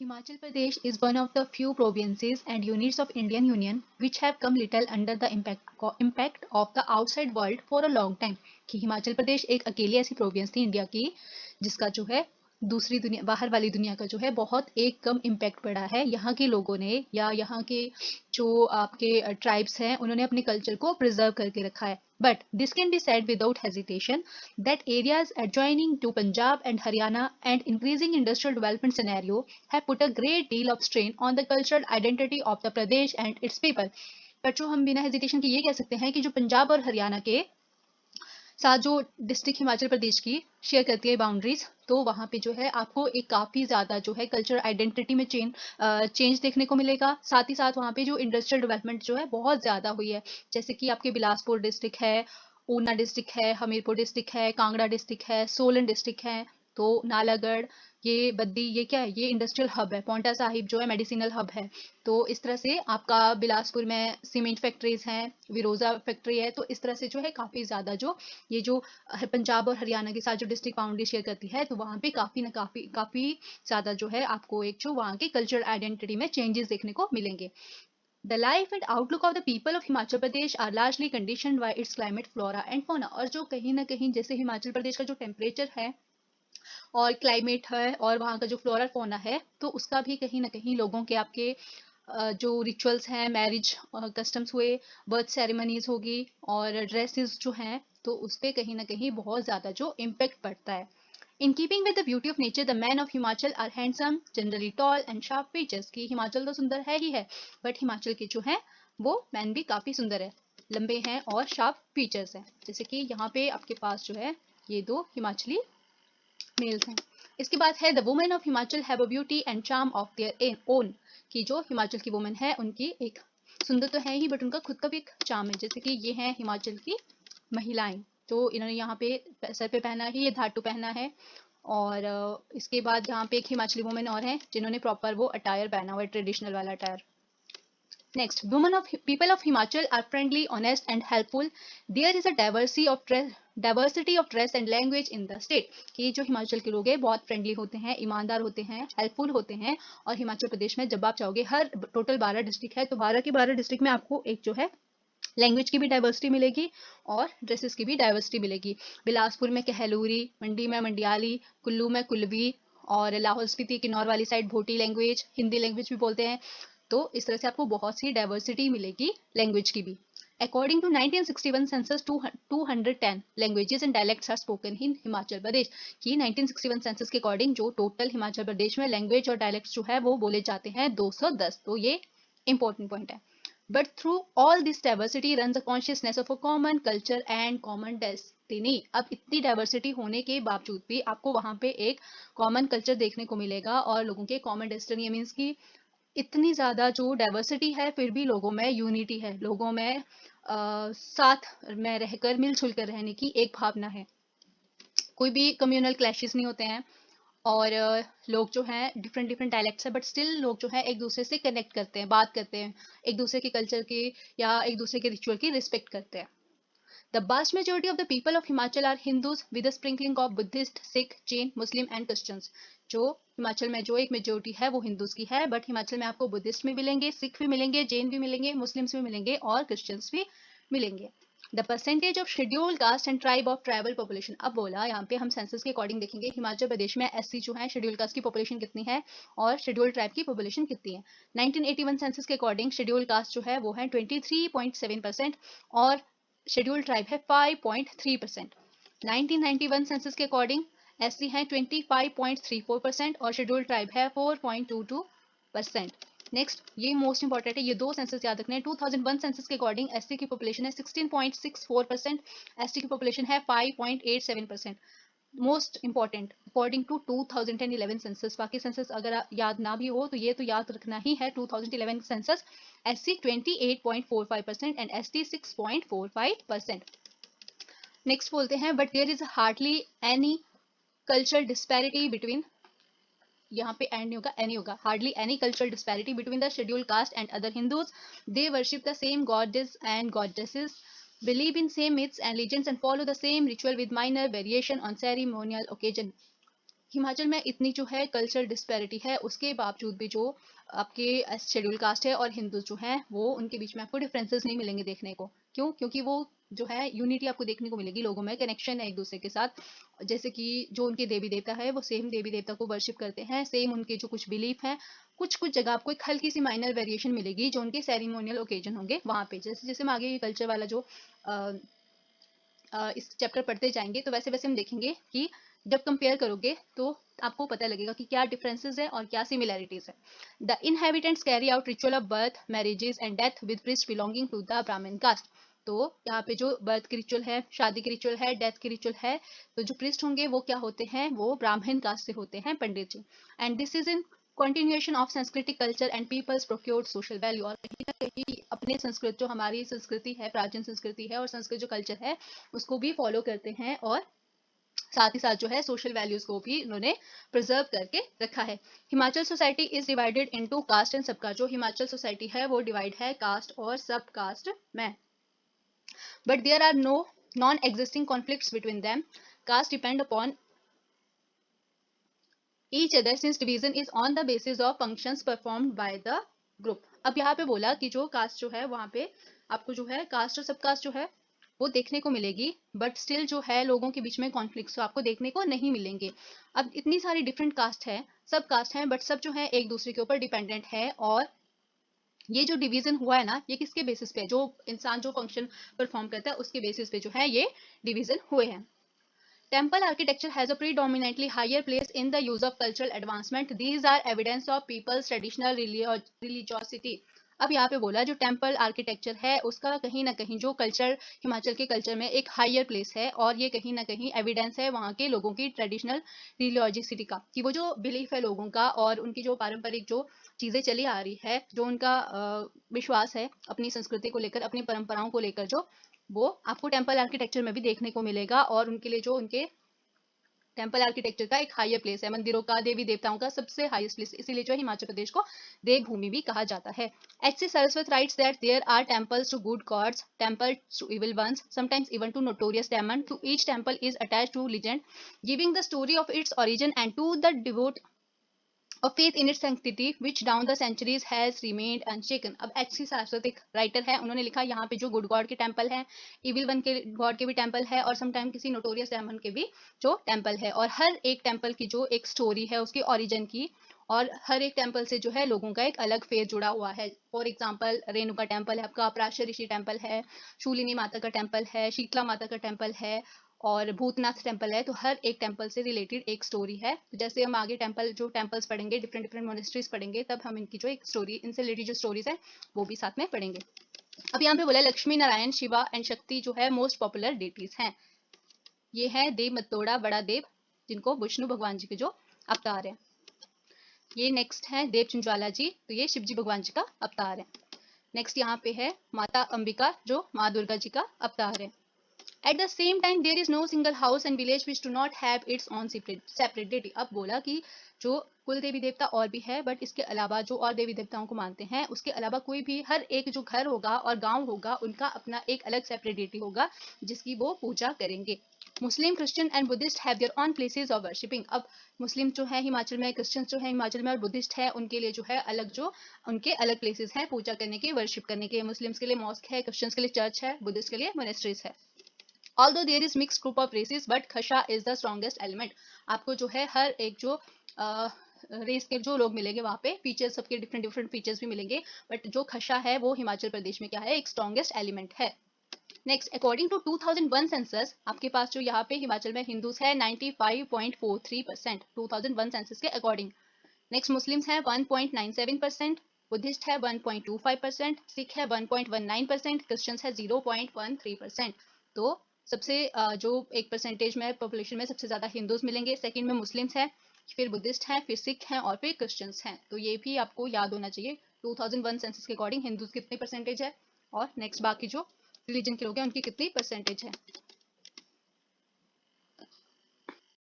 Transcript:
Himachal Pradesh is one of the few provinces and units of Indian Union which have come little under the impact of the outside world for a long time. कि हिमाचल प्रदेश एक अकेली ऐसी province थी India की जिसका जो है दूसरी दुनिया बाहर वाली दुनिया का जो है बहुत एक कम इम्पैक्ट पड़ा है। यहाँ के लोगों ने या यहाँ के जो आपके ट्राइब्स हैं उन्होंने अपने कल्चर को प्रिजर्व करके रखा है। But this can be said without hesitation that areas adjoining to Punjab and Haryana and increasing industrial development scenario have put a great deal of strain on the cultural identity of the Pradesh and its people. पर जो हम बिना hesitation के ये कह सकते हैं कि जो पंजाब और हरियाणा के साथ जो डिस्ट्रिक्ट हिमाचल प्रदेश की शेयर करती है बाउंड्रीज, तो वहाँ पे जो है आपको एक काफ़ी ज़्यादा जो है कल्चरल आइडेंटिटी में चेंज देखने को मिलेगा। साथ ही साथ वहाँ पे जो इंडस्ट्रियल डेवलपमेंट जो है बहुत ज़्यादा हुई है। जैसे कि आपके बिलासपुर डिस्ट्रिक्ट है, ऊना डिस्ट्रिक्ट है, हमीरपुर डिस्ट्रिक्ट है, कांगड़ा डिस्ट्रिक्ट है, सोलन डिस्ट्रिक्ट है, तो नालागढ़, ये बद्दी, ये क्या है, ये इंडस्ट्रियल हब है। पौंटा साहिब जो है मेडिसिनल हब है। तो इस तरह से आपका बिलासपुर में सीमेंट फैक्ट्रीज हैं, विरोजा फैक्ट्री है। तो इस तरह से जो है काफ़ी ज़्यादा जो ये जो पंजाब और हरियाणा के साथ जो डिस्ट्रिक्ट बाउंड्री शेयर करती है, तो वहाँ पे काफ़ी ज़्यादा जो है आपको एक जो वहाँ के कल्चरल आइडेंटिटी में चेंजेस देखने को मिलेंगे। The life and outlook of the people of Himachal Pradesh are largely conditioned by its climate, flora and fauna। और जो कहीं ना कहीं जैसे हिमाचल प्रदेश का जो टेम्परेचर है और क्लाइमेट है और वहाँ का जो फ्लोरा फोना है, तो उसका भी कहीं ना कहीं लोगों के आपके जो रिचुअल्स हैं, मैरिज कस्टम्स हुए, बर्थ सेरेमनीज होगी और ड्रेसेस जो हैं, तो उस पर कहीं ना कहीं बहुत ज़्यादा जो इम्पेक्ट पड़ता है। In keeping with the beauty of nature, the men of Himachal are handsome, generally tall and sharp features। कि हिमाचल तो सुंदर है ही है, बट हिमाचल के जो हैं वो मैन भी काफ़ी सुंदर है, लंबे हैं और शार्प फीचर्स हैं। जैसे कि यहाँ पे आपके पास जो है ये दो हिमाचली मेल्स हैं। इसके बाद है the women of Himachal have a beauty and charm of their own. कि जो हिमाचल की वुमेन है उनकी एक सुंदर तो है ही, बट उनका खुद का भी एक चार्म है। जैसे कि ये हैं हिमाचल की महिलाएं, तो इन्होंने यहाँ पे सर पे पहना है, ये धातु पहना है। और इसके बाद यहाँ पे एक हिमाचली वुमेन और हैं जिन्होंने प्रॉपर वो अटायर पहना हुआ है, ट्रेडिशनल वाला attire. Next, people of Himachal are friendly, honest, and helpful. There is a diversity of dress and language in the state। कि जो हिमाचल के लोग हैं बहुत फ्रेंडली होते हैं, ईमानदार होते हैं, हेल्पफुल होते हैं। और हिमाचल प्रदेश में जब आप चाहोगे, हर टोटल 12 डिस्ट्रिक्ट है, तो 12 के 12 डिस्ट्रिक्ट में आपको एक जो है लैंग्वेज की भी डाइवर्सिटी मिलेगी और ड्रेसेस की भी डाइवर्सिटी मिलेगी। बिलासपुर में कहलूरी, मंडी में मंडियाली, कुल्लू में कुल्लवी और लाहौल स्पीति किन्नौर वाली side Bhoti language, Hindi language भी बोलते हैं। तो इस तरह से आपको बहुत सी डाइवर्सिटी मिलेगी लैंग्वेज की भी। According to 1961 census, 210 languages and dialects are spoken in Himachal Pradesh. कि 1961 सेंसस के अकॉर्डिंग जो टोटल हिमाचल प्रदेश में लैंग्वेज और डायलेक्ट्स जो है वो बोले जाते हैं 210। तो ये इंपॉर्टेंट पॉइंट है। But through all this diversity runs a consciousness of a common culture and common destiny। अब इतनी डाइवर्सिटी होने के बावजूद भी आपको वहाँ पे एक कॉमन कल्चर देखने को मिलेगा और लोगों के कॉमन डेस्टिनी। मीन्स की इतनी ज़्यादा जो डाइवर्सिटी है फिर भी लोगों में यूनिटी है, लोगों में साथ में रहकर मिलजुल कर रहने की एक भावना है। कोई भी कम्युनल क्लैशेस नहीं होते हैं और लोग जो हैं डिफरेंट डिफरेंट डायलेक्ट्स है, बट स्टिल लोग जो है एक दूसरे से कनेक्ट करते हैं, बात करते हैं, एक दूसरे के कल्चर की या एक दूसरे के रिचुअल की रिस्पेक्ट करते हैं। The vast majority of the people of Himachal are Hindus with a sprinkling of Buddhist, Sikh, Jain, Muslim and Christians। जो हिमाचल में जो एक मेजोरिटी है वो हिंदूज की है, बट हिमाचल में आपको बुद्धिस्ट भी मिलेंगे, सिख भी मिलेंगे, जैन भी मिलेंगे, मुस्लिम्स भी मिलेंगे और क्रिश्चियंस भी मिलेंगे। The percentage of scheduled caste and tribe of tribal population. अब बोला यहाँ पे हम सेंसस के अकॉर्डिंग देखेंगे हिमाचल प्रदेश में एससी जो है शेड्यूल कास्ट की पॉपुलेशन कितनी है और शेड्यूल ट्राइब की पॉपुलेशन कितनी है। 1981 सेंसस के अकॉर्डिंग शेड्यूल कास्ट जो है वो है 23.7% और शेड्यूल ट्राइब है 5.3%। 1991 सेंसस के अकॉर्डिंग एससी है 25.34% और शेड्यूल ट्राइब है 4.22%। नेक्स्ट, ये मोस्ट इंपॉर्टेंट है, ये दो सेंसस याद रखने हैं। 2001 सेंसस के अकॉर्डिंग एससी की पॉपुलेशन है 16.64%, एसटी की पॉपुलेशन है 5.87%। Most important according to 2011 census. बाकी सेंसस अगर याद ना भी हो तो ये तो याद रखना ही है। 2011 census SC 28.45% and ST 6.45%। Next बोलते हैं but there is hardly any cultural disparity between, यहाँ पे एंड नहीं होगा, एनी होगा, hardly any cultural disparity between the schedule caste and other Hindus. They worship the same goddess and goddesses, believe in same myths and legends and follow the same ritual with minor variation on ceremonial occasion। Himachal में इतनी जो है culture disparity है, उसके बावजूद भी जो आपके शेड्यूल कास्ट है और हिंदू जो हैं वो उनके बीच में आपको डिफरेंसेस नहीं मिलेंगे देखने को। क्यों? क्योंकि वो जो है यूनिटी आपको देखने को मिलेगी, लोगों में कनेक्शन है एक दूसरे के साथ। जैसे कि जो उनके देवी देवता है वो सेम देवी देवता को वर्शिप करते हैं, सेम उनके जो कुछ बिलीफ हैं। कुछ कुछ जगह आपको एक हल्की सी माइनर वेरिएशन मिलेगी जो उनके सेरेमोनियल ओकेजन होंगे वहाँ पे। जैसे जैसे हम आगे कल्चर वाला जो इस चैप्टर पढ़ते जाएंगे तो वैसे वैसे हम देखेंगे कि जब कंपेयर करोगे तो आपको पता लगेगा कि क्या डिफरेंसेस है और क्या सिमिलैरिटीज है। The inhabitants carry out ritual of birth, marriages and death with priest belonging to the Brahmin caste. तो यहाँ पे जो बर्थ की रिचुअल है, शादी की रिचुअल है, डेथ की रिचुअल है, तो जो प्रीस्ट होंगे वो क्या होते हैं, वो ब्राह्मण कास्ट से होते हैं, pandit ji. And this is in continuation of सांस्कृतिक culture and peoples procured social value. और कहीं ना कहीं अपने संस्कृत जो हमारी संस्कृति है, प्राचीन संस्कृति है और संस्कृत जो कल्चर है उसको भी फॉलो करते हैं और साथ ही साथ जो है सोशल वैल्यूज को भी उन्होंने प्रिजर्व करके रखा है। Himachal society is divided into caste and subcaste. जो हिमाचल सोसाइटी है वो डिवाइड है कास्ट और सब कास्ट में। But there are no non existing conflicts between them. Caste depend upon each other since division is on the basis of functions performed by the group। अब यहाँ पे बोला कि जो कास्ट जो है वहाँ पे आपको जो है कास्ट और सब कास्ट जो है वो देखने को मिलेगी, बट स्टिल जो है लोगों के बीच में कॉन्फ्लिक्ट्स तो आपको देखने को नहीं मिलेंगे। अब इतनी सारी डिफरेंट कास्ट है, सब कास्ट हैं, बट सब जो है एक दूसरे के ऊपर डिपेंडेंट है। और ये जो डिवीजन हुआ है ना, ये किसके बेसिस पे, जो इंसान जो फंक्शन परफॉर्म करता है उसके बेसिस पे जो है ये डिवीजन हुए हैं। Temple architecture has a predominantly higher place in the use of cultural advancement. These are evidence of people's traditional religiosity। अब यहाँ पे बोला जो टेम्पल आर्किटेक्चर है उसका कहीं ना कहीं जो कल्चर, हिमाचल के कल्चर में एक हायर प्लेस है और ये कहीं ना कहीं एविडेंस है वहाँ के लोगों की ट्रेडिशनल रिलीजियसिटी का, कि वो जो बिलीफ है लोगों का और उनकी जो पारंपरिक जो चीज़ें चली आ रही है, जो उनका विश्वास है अपनी संस्कृति को लेकर, अपनी परंपराओं को लेकर, जो वो आपको टेम्पल आर्किटेक्चर में भी देखने को मिलेगा। और उनके लिए जो उनके टेम्पल आर्किटेक्चर का एक हायर प्लेस है, मंदिरों का, देवी देवताओं का सबसे हाईएस्ट प्लेस, इसीलिए जो हिमाचल प्रदेश को देवभूमि भी कहा जाता है। H.C. Saraswat writes that there are temples to good gods, temples to evil ones, sometimes even to notorious demons. To each temple is attached to legend, giving the story of its origin and to the devote of faith in its sanctity which down the centuries has remained unshaken। अब H.C. Saraswat एक writer है, उन्होंने लिखा यहाँ पे जो good God के temple है, इविल वन के गॉड के भी टेम्पल है और समटाइम किसी नोटोरियस डेमन के भी जो टेम्पल है, और हर एक टेम्पल की जो एक स्टोरी है उसकी ओरिजिन की, और हर एक टेम्पल से जो है लोगों का एक अलग फेथ जुड़ा हुआ है। फॉर एग्जाम्पल रेणुका टेम्पल है आपका, पराशर ऋषि टेम्पल है, शूलिनी माता का टेम्पल है, शीतला माता का टेम्पल है और भूतनाथ टेम्पल है। तो हर एक टेम्पल से रिलेटेड एक स्टोरी है। तो जैसे हम आगे जो टेम्पल्स पढ़ेंगे, डिफरेंट डिफरेंट मोनेस्ट्रीज पढ़ेंगे, तब हम इनकी जो एक स्टोरी, इनसे रिलेटेड जो स्टोरीज है वो भी साथ में पढ़ेंगे। अब यहाँ पे बोला लक्ष्मी नारायण शिवा एंड शक्ति जो है मोस्ट पॉपुलर डेटीज हैं। ये है देव मतोड़ा बड़ा देव, जिनको विष्णु भगवान जी के जो अवतार है। ये नेक्स्ट है देव चुंज्वाला जी, तो ये शिव जी भगवान जी का अवतार है। नेक्स्ट यहाँ पे है माता अंबिका, जो माँ दुर्गा जी का अवतार है। At the same time, there is no single house and village which do not have its own separate deity। अब बोला कि जो कुल देवी देवता और भी है, बट इसके अलावा जो और देवी देवताओं को मानते हैं उसके अलावा कोई भी, हर एक जो घर होगा और गांव होगा उनका अपना एक अलग सेपरेट डेटी होगा जिसकी वो पूजा करेंगे। Muslim, Christian and Buddhist have their own places of worshipping. अब मुस्लिम जो है हिमाचल में, क्रिश्चियंस जो है हिमाचल में और बुद्धिस्ट है उनके लिए जो है अलग, जो उनके अलग प्लेसेस हैं पूजा करने के, वर्शिप करने के। मुस्लिम्स के लिए मॉस्क है, क्रिश्चियंस के लिए चर्च है, बुद्धिस्ट के लिए मोनेस्ट्रीज है। Although there is mixed group of races, but खशा is the strongest element। आपको जो है हर एक जो रेस के जो लोग मिलेंगे वहाँ पे, फीचर्स सबके डिफरेंट डिफरेंट फीचर्स भी मिलेंगे, बट जो खशा है वो हिमाचल प्रदेश में क्या है, एक स्ट्रॉन्गेस्ट एलिमेंट है। नेक्स्ट, अकॉर्डिंग टू 2001 सेंसस, आपके पास जो यहाँ पे हिमाचल में हिंदूज है 95.43%, 2001 सेंसस के अकॉर्डिंग। नेक्स्ट, मुस्लिम्स है 1.97%, बुद्धिस्ट है 1.25%, सिख है 1.19%, क्रिश्चियंस है 0.13%। तो सबसे जो एक परसेंटेज में पॉपुलेशन में सबसे ज्यादा हिंदूज मिलेंगे, सेकंड में मुस्लिम्स हैं, फिर बुद्धिस्ट हैं, फिर सिख हैं और फिर क्रिश्चियंस हैं। तो ये भी आपको याद होना चाहिए 2001 सेंसस के अकॉर्डिंग हिंदूज कितने परसेंटेज है और नेक्स्ट बाकी जो रिलीजन के लोग हैं उनकी कितनी परसेंटेज है।